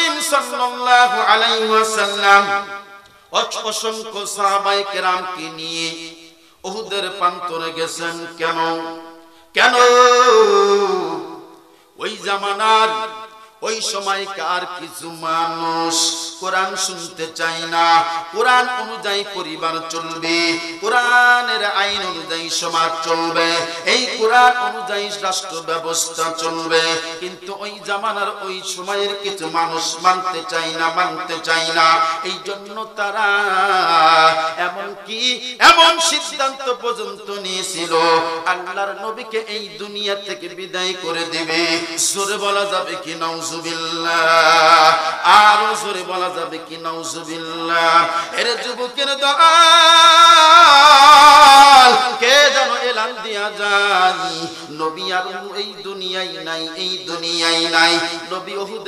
করিম সাল্লাল্লাহু আলাইহি ওয়াসাল্লাম অসংখ্য সাহাবায়ে কেরামকে নিয়ে উহুদের প্রান্তরে গেছেন। কেন ওই জামানার ওই সময়কার কিছু মানুষ কোরআন শুনতে চায় না, কোরআন অনুযায়ী পরিবার চলবে, কোরআনের আইন অনুযায়ী সমাজ চলবে, এই কোরআন অনুযায়ী রাষ্ট্র ব্যবস্থা চলবে। কিন্তু ওই জামানার ওই সময়ের কিছু মানুষ মানতে চায় না। এই জন্য তারা এমন সিদ্ধান্ত পর্যন্ত নিয়েছিল আল্লাহর নবীকে এই দুনিয়া থেকে বিদায় করে দেবে। জোরে বলা যাবে কি নাউজুবিল্লাহ? আর জোরে বলা যাবে কি নাউজুবিল্লাহ? এর যুবকের দল কে যেন এলান দিয়া যায়, নবী আর এই দুনিয়ায় নাই, নবী উহুদ